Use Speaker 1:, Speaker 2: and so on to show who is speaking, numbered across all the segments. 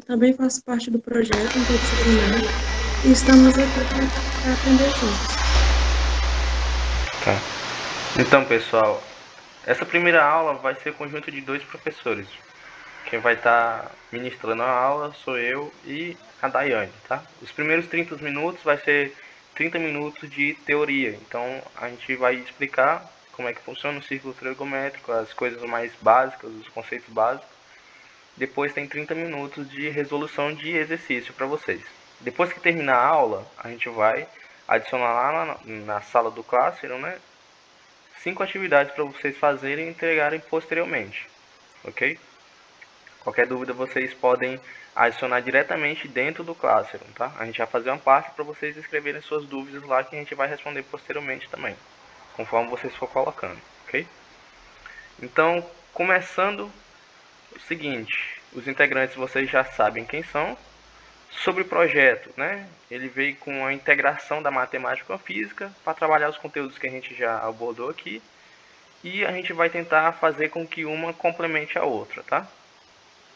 Speaker 1: também faço parte do projeto Interdisciplinar e estamos aqui para aprender juntos.
Speaker 2: Tá. Então, pessoal, essa primeira aula vai ser conjunto de 2 professores. Quem vai estar ministrando a aula sou eu e a Daiane, tá? Os primeiros 30 minutos vai ser 30 minutos de teoria. Então, a gente vai explicar como é que funciona o círculo trigonométrico, as coisas mais básicas, os conceitos básicos. Depois tem 30 minutos de resolução de exercício para vocês. Depois que terminar a aula, a gente vai adicionar lá na sala do Classroom, né, 5 atividades para vocês fazerem e entregarem posteriormente, ok? Qualquer dúvida vocês podem adicionar diretamente dentro do Classroom, tá? A gente vai fazer uma parte para vocês escreverem suas dúvidas lá que a gente vai responder posteriormente também, conforme vocês for colocando, ok? Então, começando o seguinte, os integrantes vocês já sabem quem são. Sobre o projeto, né? Ele veio com a integração da matemática com a física para trabalhar os conteúdos que a gente já abordou aqui. E a gente vai tentar fazer com que uma complemente a outra, tá?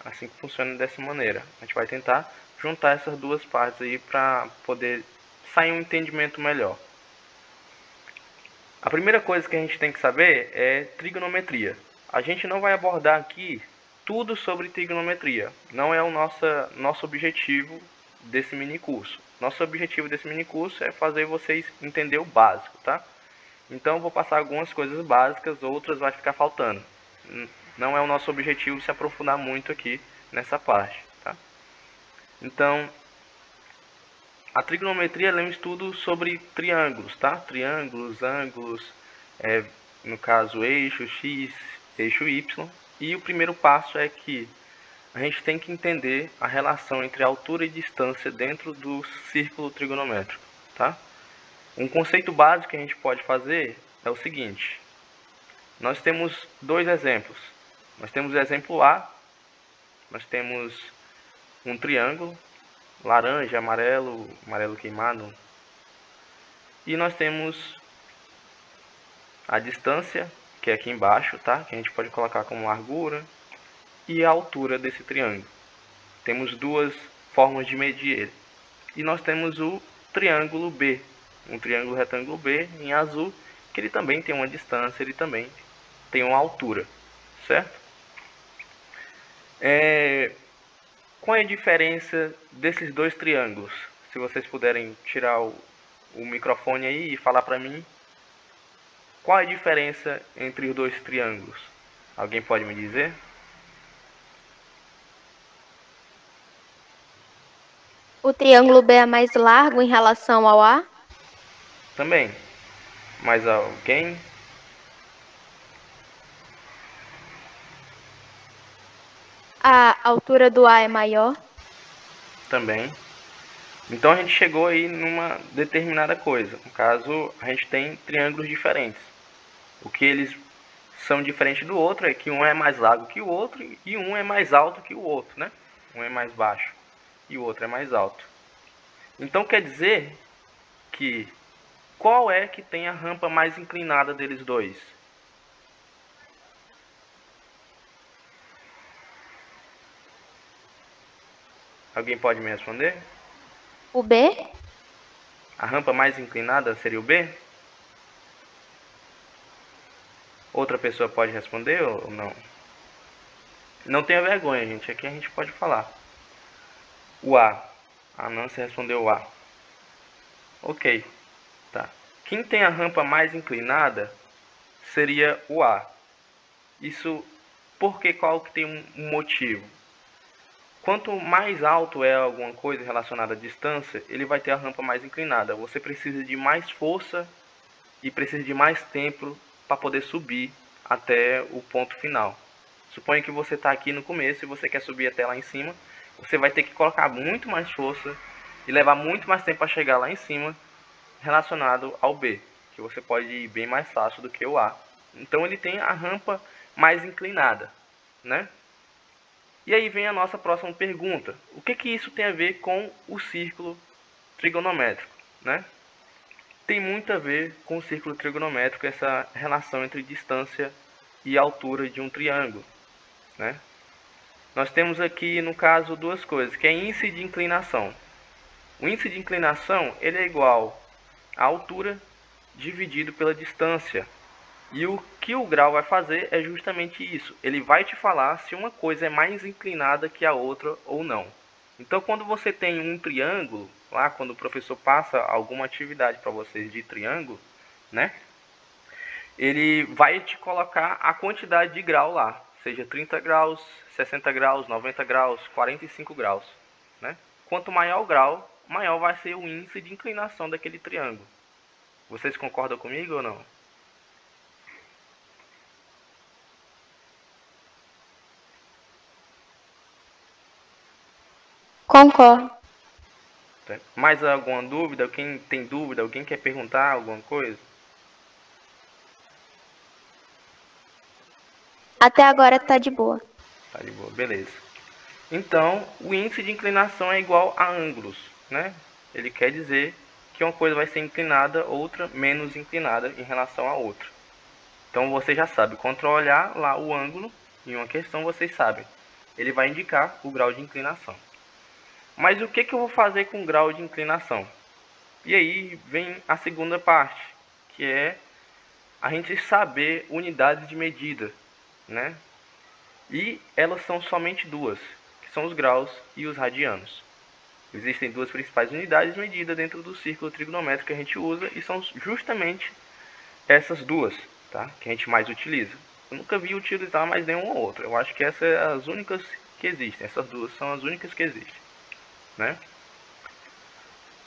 Speaker 2: Assim que funciona dessa maneira. A gente vai tentar juntar essas duas partes aí para poder sair um entendimento melhor. A primeira coisa que a gente tem que saber é trigonometria. A gente não vai abordar aqui tudo sobre trigonometria. Não é o nosso objetivo desse mini curso. Nosso objetivo desse mini curso é fazer vocês entender o básico, tá? Então eu vou passar algumas coisas básicas, outras vai ficar faltando. Não é o nosso objetivo se aprofundar muito aqui nessa parte, tá? Então, a trigonometria é um estudo sobre triângulos, tá? Triângulos, ângulos, no caso eixo X, eixo Y. E o primeiro passo é que a gente tem que entender a relação entre altura e distância dentro do círculo trigonométrico, tá? Um conceito básico que a gente pode fazer é o seguinte. Nós temos dois exemplos. Nós temos o exemplo A. Nós temos um triângulo, laranja, amarelo, amarelo queimado. E nós temos a distância, que é aqui embaixo, tá? Que a gente pode colocar como largura. E a altura desse triângulo. Temos duas formas de medir ele. E nós temos o triângulo B, um triângulo retângulo B em azul, que ele também tem uma distância, ele também tem uma altura, certo? Qual é a diferença desses dois triângulos? Se vocês puderem tirar o microfone aí e falar para mim, qual é a diferença entre os dois triângulos? Alguém pode me dizer?
Speaker 3: O triângulo B é mais largo em relação ao A?
Speaker 2: Também. Mais alguém?
Speaker 3: A altura do A é maior?
Speaker 2: Também. Então a gente chegou aí numa determinada coisa. No caso, a gente tem triângulos diferentes. O que eles são diferentes do outro é que um é mais largo que o outro e um é mais alto que o outro, né? Um é mais baixo e o outro é mais alto. Então quer dizer que qual é que tem a rampa mais inclinada deles dois? Alguém pode me responder?
Speaker 3: O B?
Speaker 2: A rampa mais inclinada seria o B? Outra pessoa pode responder ou não? Não tenha vergonha, gente. Aqui a gente pode falar. O A. A Nancy respondeu o A. Ok. Tá. Quem tem a rampa mais inclinada seria o A. Isso porque qual que tem um motivo? Quanto mais alto é alguma coisa relacionada à distância, ele vai ter a rampa mais inclinada. Você precisa de mais força e precisa de mais tempo para poder subir até o ponto final. Suponha que você está aqui no começo e você quer subir até lá em cima. Você vai ter que colocar muito mais força e levar muito mais tempo para chegar lá em cima, relacionado ao B, que você pode ir bem mais fácil do que o A. Então ele tem a rampa mais inclinada, né? E aí vem a nossa próxima pergunta. O que isso tem a ver com o círculo trigonométrico, né? Tem muito a ver com o círculo trigonométrico essa relação entre distância e altura de um triângulo, né? nós temos aqui, no caso, duas coisas, que é índice de inclinação. O índice de inclinação ele é igual à altura dividido pela distância. E o que o grau vai fazer é justamente isso. Ele vai te falar se uma coisa é mais inclinada que a outra ou não. Então, quando você tem um triângulo, lá quando o professor passa alguma atividade para vocês de triângulo, né? Ele vai te colocar a quantidade de grau lá, seja 30 graus, 60 graus, 90 graus, 45 graus, né? Quanto maior o grau, maior vai ser o índice de inclinação daquele triângulo. Vocês concordam comigo ou não?
Speaker 3: Concordo.
Speaker 2: Mais alguma dúvida? Quem tem dúvida? Alguém quer perguntar alguma coisa?
Speaker 3: Até agora tá de boa.
Speaker 2: Tá de boa, beleza. Então, o índice de inclinação é igual a ângulos, né? Ele quer dizer que uma coisa vai ser inclinada, outra menos inclinada em relação à outra. Então, você já sabe, quando olhar lá o ângulo em uma questão, vocês sabem. Ele vai indicar o grau de inclinação. Mas o que eu vou fazer com o grau de inclinação? E aí vem a segunda parte, que é a gente saber unidades de medida, né? E elas são somente duas, que são os graus e os radianos. Existem duas principais unidades de medida dentro do círculo trigonométrico que a gente usa e são justamente essas duas, tá? Que a gente mais utiliza. Eu nunca vi utilizar mais nenhuma outra. Eu acho que essas são as únicas que existem. Essas duas são as únicas que existem, né?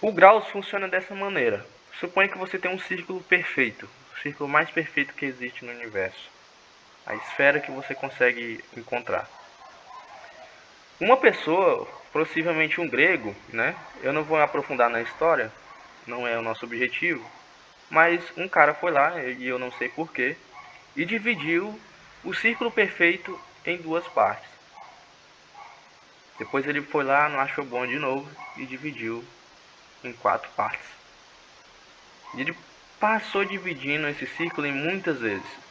Speaker 2: O graus funciona dessa maneira. Suponha que você tem um círculo perfeito, o círculo mais perfeito que existe no universo. A esfera que você consegue encontrar. Uma pessoa, possivelmente um grego, né? Eu não vou aprofundar na história, não é o nosso objetivo, mas um cara foi lá, e eu não sei porquê, e dividiu o círculo perfeito em duas partes. Depois ele foi lá, não achou bom de novo, e dividiu em 4 partes. E ele passou dividindo esse círculo em muitas vezes.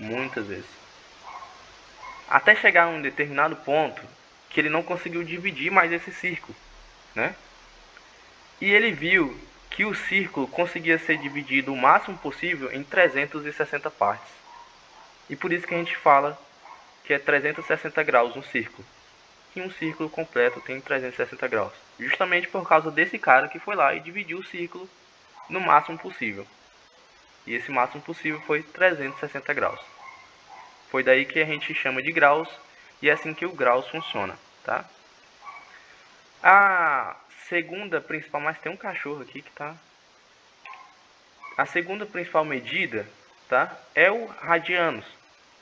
Speaker 2: Muitas vezes. Até chegar a um determinado ponto que ele não conseguiu dividir mais esse círculo, né? E ele viu que o círculo conseguia ser dividido o máximo possível em 360 partes. E por isso que a gente fala que é 360 graus um círculo. E um círculo completo tem 360 graus. Justamente por causa desse cara que foi lá e dividiu o círculo no máximo possível. E esse máximo possível foi 360 graus. Foi daí que a gente chama de graus e é assim que o graus funciona, tá? A segunda principal, mas tem um cachorro aqui que tá. A segunda principal medida, tá? É o radianos.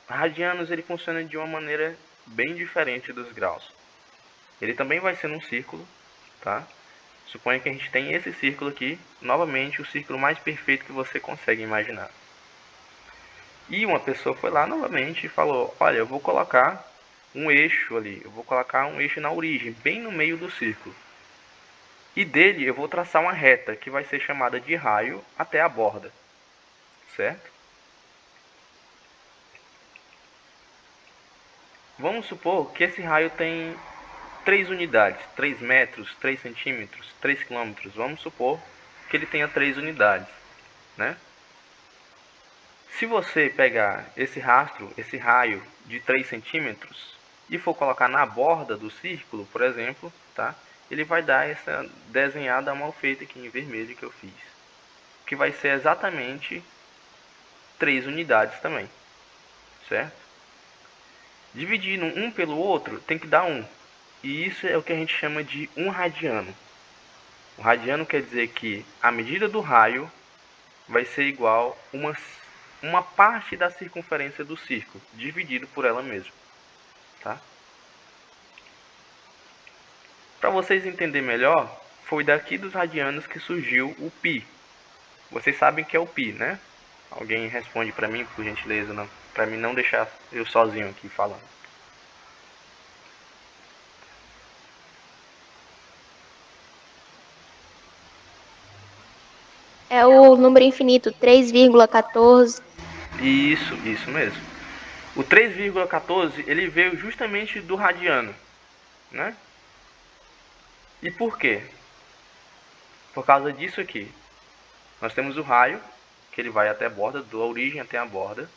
Speaker 2: Radianos ele funciona de uma maneira bem diferente dos graus. Ele também vai ser num círculo, tá? Suponha que a gente tem esse círculo aqui, novamente o círculo mais perfeito que você consegue imaginar. E uma pessoa foi lá novamente e falou, olha, eu vou colocar um eixo ali, eu vou colocar um eixo na origem, bem no meio do círculo. E dele eu vou traçar uma reta, que vai ser chamada de raio até a borda, certo? Vamos supor que esse raio tem 3 unidades, 3 metros, 3 centímetros, 3 quilômetros. Vamos supor que ele tenha 3 unidades, né? Se você pegar esse rastro, esse raio de 3 centímetros e for colocar na borda do círculo, por exemplo, tá? Ele vai dar essa desenhada mal feita aqui em vermelho que eu fiz. Que vai ser exatamente 3 unidades também, certo? Dividindo um pelo outro tem que dar 1. E isso é o que a gente chama de 1 radiano. O radiano quer dizer que a medida do raio vai ser igual a uma parte da circunferência do círculo, dividido por ela mesma. Tá? Para vocês entenderem melhor, foi daqui dos radianos que surgiu o π. Vocês sabem que é o π, né? Alguém responde para mim, por gentileza, não? Para mim não deixar eu sozinho aqui falando.
Speaker 3: É o número infinito, 3,14.
Speaker 2: Isso mesmo. O 3,14 ele veio justamente do radiano, né? E por quê? Por causa disso aqui. Nós temos o raio, que ele vai até a borda, da origem até a borda.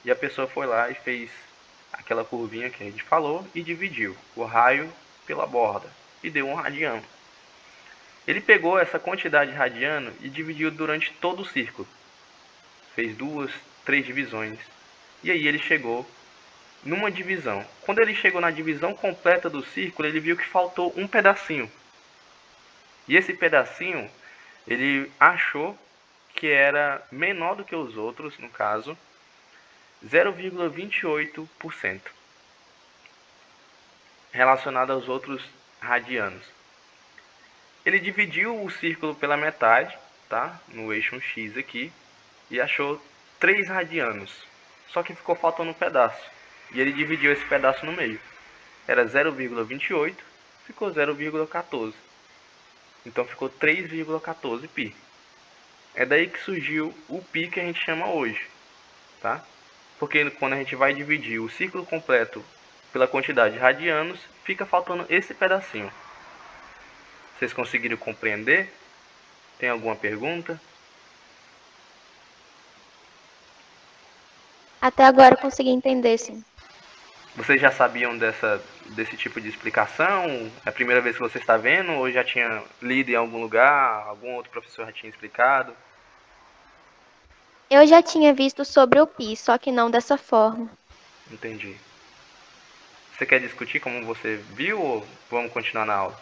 Speaker 2: E a pessoa foi lá e fez aquela curvinha que a gente falou e dividiu o raio pela borda. E deu um radiano. Ele pegou essa quantidade de radiano e dividiu durante todo o círculo. Fez 2, 3 divisões. E aí ele chegou numa divisão. Quando ele chegou na divisão completa do círculo, ele viu que faltou um pedacinho. E esse pedacinho, ele achou que era menor do que os outros, no caso, 0,28%, relacionado aos outros radianos. Ele dividiu o círculo pela metade, tá? No eixo X aqui, e achou 3 radianos. Só que ficou faltando um pedaço. E ele dividiu esse pedaço no meio. Era 0,28, ficou 0,14. Então ficou 3,14 π. É daí que surgiu o π que a gente chama hoje, tá? Porque quando a gente vai dividir o círculo completo pela quantidade de radianos, fica faltando esse pedacinho. Vocês conseguiram compreender? Tem alguma pergunta?
Speaker 3: Até agora eu consegui entender, sim.
Speaker 2: Vocês já sabiam desse tipo de explicação? É a primeira vez que você está vendo? Ou já tinha lido em algum lugar? Algum outro professor já tinha explicado?
Speaker 3: Eu já tinha visto sobre o π, só que não dessa forma.
Speaker 2: Entendi. Você quer discutir como você viu ou vamos continuar na aula?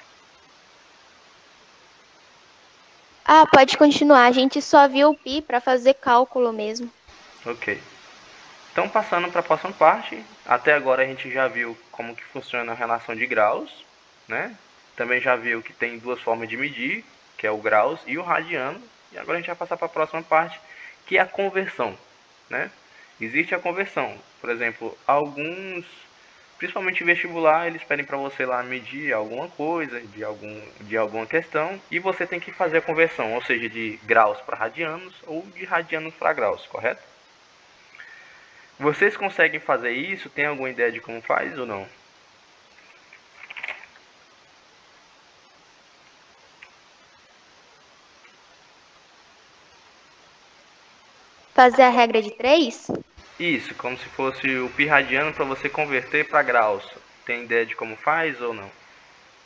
Speaker 3: Ah, pode continuar. A gente só viu o π para fazer cálculo mesmo.
Speaker 2: Ok. Então, passando para a próxima parte, até agora a gente já viu como que funciona a relação de graus, né? Também já viu que tem duas formas de medir, que é o graus e o radiano. E agora a gente vai passar para a próxima parte, que é a conversão, né? Existe a conversão. Por exemplo, alguns, principalmente vestibular, eles pedem para você lá medir alguma coisa, de alguma questão, e você tem que fazer a conversão, ou seja, de graus para radianos ou de radianos para graus, correto? Vocês conseguem fazer isso? Tem alguma ideia de como faz ou não?
Speaker 3: Fazer a regra de 3?
Speaker 2: Isso, como se fosse o π radiano para você converter para graus. Tem ideia de como faz ou não?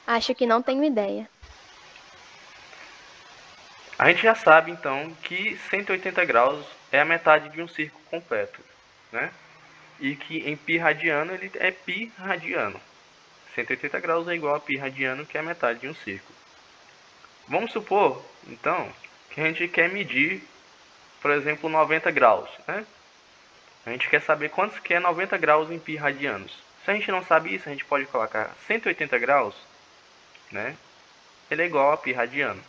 Speaker 3: Acho que não tenho ideia.
Speaker 2: A gente já sabe então que 180 graus é a metade de um círculo completo, né? E que em π radiano ele é π radiano. 180 graus é igual a π radiano, que é a metade de um círculo. Vamos supor, então, que a gente quer medir, por exemplo, 90 graus, né? A gente quer saber quantos que é 90 graus em π radianos. Se a gente não sabe isso, a gente pode colocar 180 graus, né? Ele é igual a π radiano.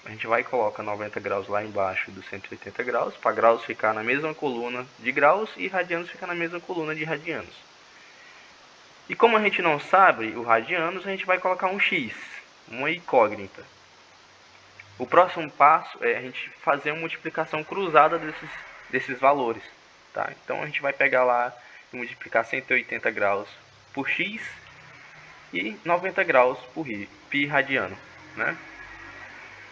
Speaker 2: A gente vai e coloca 90 graus lá embaixo dos 180 graus, para graus ficar na mesma coluna de graus e radianos ficar na mesma coluna de radianos. E como a gente não sabe o radianos, a gente vai colocar um x, uma incógnita. O próximo passo é a gente fazer uma multiplicação cruzada desses valores. Tá? Então a gente vai pegar lá e multiplicar 180 graus por x e 90 graus por π radiano, né?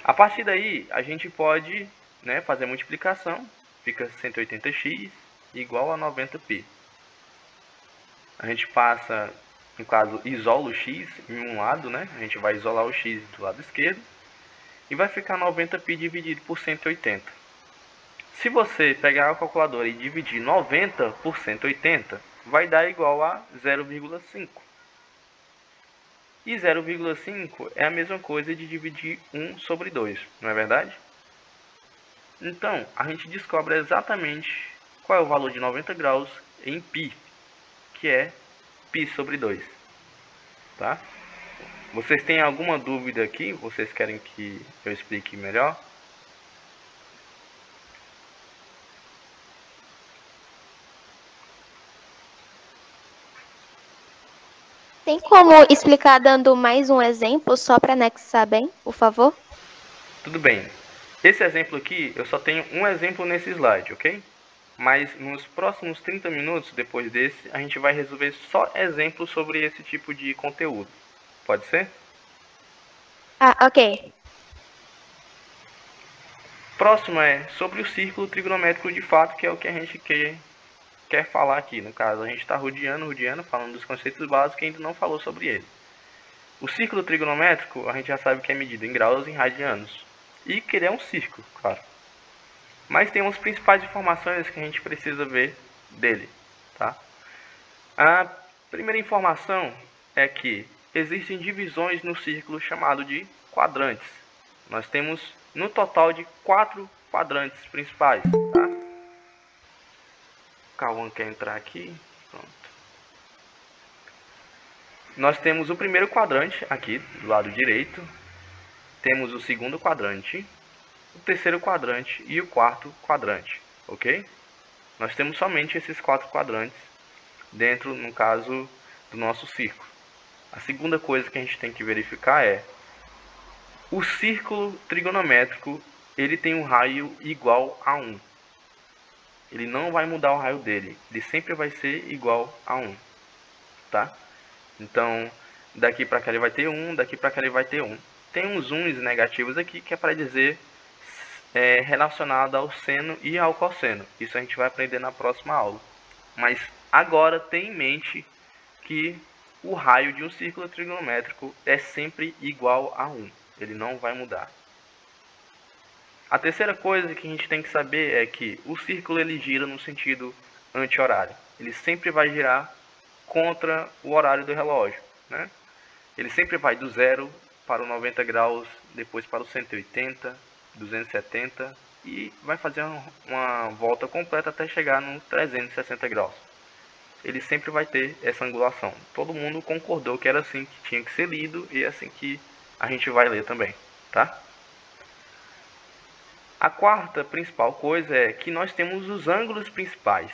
Speaker 2: A partir daí, a gente pode, né, fazer a multiplicação, fica 180x igual a 90π. A gente passa, no caso, isola o x em um lado, né? A gente vai isolar o x do lado esquerdo e vai ficar 90π dividido por 180. Se você pegar a calculadora e dividir 90 por 180, vai dar igual a 0,5. E 0,5 é a mesma coisa de dividir 1 sobre 2, não é verdade? Então, a gente descobre exatamente qual é o valor de 90 graus em π, que é π sobre 2. Tá? Vocês têm alguma dúvida aqui? Vocês querem que eu explique melhor?
Speaker 3: Tem como explicar dando mais um exemplo só para anexar bem, por favor?
Speaker 2: Tudo bem. Esse exemplo aqui, eu só tenho um exemplo nesse slide, ok? Mas nos próximos 30 minutos, depois desse, a gente vai resolver só exemplos sobre esse tipo de conteúdo. Pode ser?
Speaker 3: Ah, ok.
Speaker 2: Próximo é sobre o círculo trigonométrico de fato, que é o que a gente quer falar aqui. No caso, a gente está rodeando, falando dos conceitos básicos e ainda não falou sobre ele. O círculo trigonométrico, a gente já sabe que é medido em graus e em radianos. E que ele é um círculo, claro. Mas tem umas principais informações que a gente precisa ver dele, tá? A primeira informação é que existem divisões no círculo chamado de quadrantes. Nós temos no total de 4 quadrantes principais, tá? O Cauã quer entrar aqui. Pronto. Nós temos o primeiro quadrante aqui do lado direito. Temos o segundo quadrante, o terceiro quadrante e o quarto quadrante, ok? Nós temos somente esses 4 quadrantes dentro, no caso, do nosso círculo. A segunda coisa que a gente tem que verificar é o círculo trigonométrico, ele tem um raio igual a 1. Ele não vai mudar o raio dele, ele sempre vai ser igual a 1, tá? Então, daqui para cá ele vai ter 1, daqui para cá ele vai ter 1. Tem uns uns negativos aqui que é para dizer relacionado ao seno e ao cosseno. Isso a gente vai aprender na próxima aula. Mas agora tenha em mente que o raio de um círculo trigonométrico é sempre igual a 1. Ele não vai mudar. A terceira coisa que a gente tem que saber é que o círculo ele gira no sentido anti-horário. Ele sempre vai girar contra o horário do relógio, né? Ele sempre vai do 0 para o 90 graus, depois para o 180, 270 e vai fazer uma volta completa até chegar no 360 graus. Ele sempre vai ter essa angulação. Todo mundo concordou que era assim que tinha que ser lido e é assim que a gente vai ler também, tá? A quarta principal coisa é que nós temos os ângulos principais.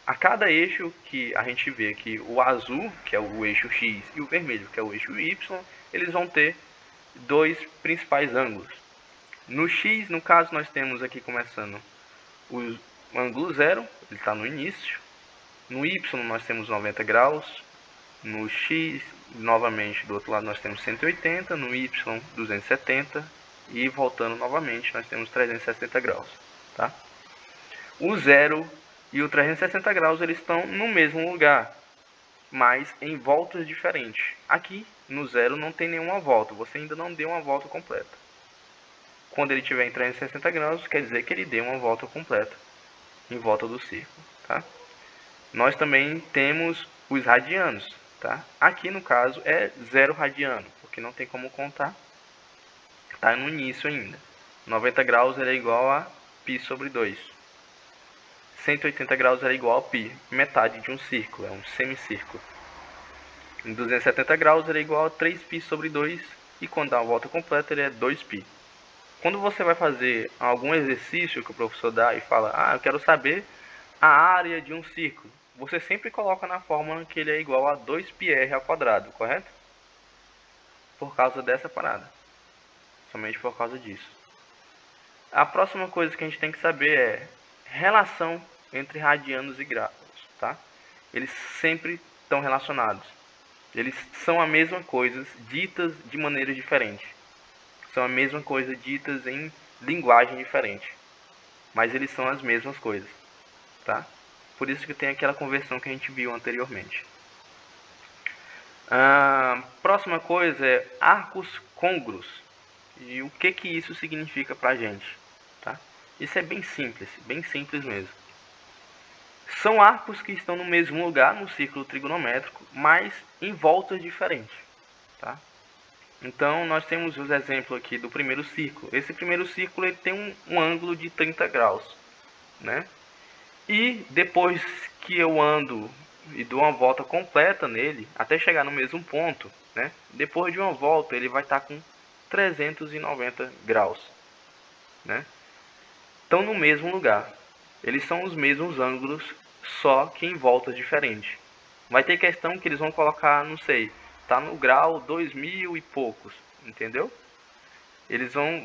Speaker 2: A cada eixo que a gente vê aqui, o azul, que é o eixo X, e o vermelho, que é o eixo Y, eles vão ter 2 principais ângulos. No X, no caso, nós temos aqui começando o ângulo 0, ele está no início. No Y nós temos 90 graus. No X, novamente, do outro lado nós temos 180. No Y, 270. E voltando novamente, nós temos 360 graus. Tá? O 0 e o 360 graus eles estão no mesmo lugar, mas em voltas diferentes. Aqui, no 0, não tem nenhuma volta. Você ainda não deu uma volta completa. Quando ele estiver em 360 graus, quer dizer que ele deu uma volta completa em volta do círculo. Tá? Nós também temos os radianos. Tá? Aqui, no caso, é 0 radiano, porque não tem como contar. Está no início ainda. 90 graus é igual a π sobre 2. 180 graus é igual a π, metade de um círculo, é um semicírculo. Em 270 graus é igual a 3π sobre 2 e quando dá uma volta completa ele é 2π. Quando você vai fazer algum exercício que o professor dá e fala, eu quero saber a área de um círculo, você sempre coloca na fórmula que ele é igual a 2πr ao quadrado, correto? Por causa dessa parada. Somente por causa disso. A próxima coisa que a gente tem que saber é relação entre radianos e graus, tá? Eles sempre estão relacionados. Eles são a mesma coisa, ditas de maneiras diferentes. São a mesma coisa, ditas em linguagem diferente. Mas eles são as mesmas coisas, tá? Por isso que tem aquela conversão que a gente viu anteriormente. A próxima coisa é arcos côngruos. E o que isso significa pra gente, tá? Isso é bem simples mesmo. São arcos que estão no mesmo lugar no círculo trigonométrico, mas em voltas diferentes, tá? Então, nós temos os exemplos aqui do primeiro círculo. Esse primeiro círculo ele tem um ângulo de 30 graus, né? E depois que eu ando e dou uma volta completa nele, até chegar no mesmo ponto, né? Depois de uma volta, ele vai estar com 390 graus, né? Estão no mesmo lugar. Eles são os mesmos ângulos, só que em voltas diferentes. Vai ter questão que eles vão colocar, não sei, tá no grau 2000 e poucos, entendeu?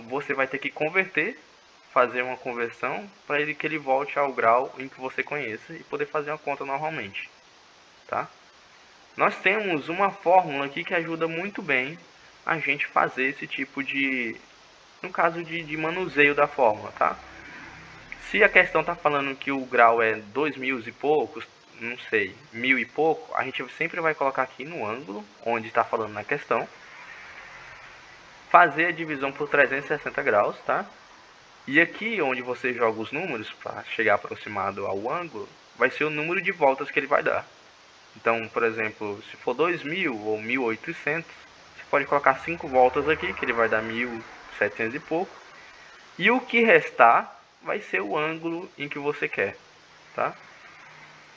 Speaker 2: Você vai ter que converter fazer uma conversão para que ele volte ao grau em que você conheça e poder fazer uma conta normalmente, tá? Nós temos uma fórmula aqui que ajuda muito bem a gente fazer esse tipo de, no caso de manuseio da fórmula, tá? Se a questão está falando que o grau é 2000 e poucos, não sei, 1000 e pouco, a gente sempre vai colocar aqui no ângulo, onde está falando na questão, fazer a divisão por 360 graus, tá? E aqui onde você joga os números para chegar aproximado ao ângulo, vai ser o número de voltas que ele vai dar. Então, por exemplo, se for 2000 ou 1800, você pode colocar 5 voltas aqui, que ele vai dar 1700 e pouco. E o que restar vai ser o ângulo em que você quer, tá?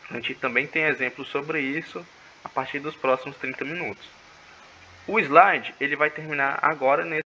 Speaker 2: A gente também tem exemplos sobre isso a partir dos próximos 30 minutos. O slide ele vai terminar agora nesse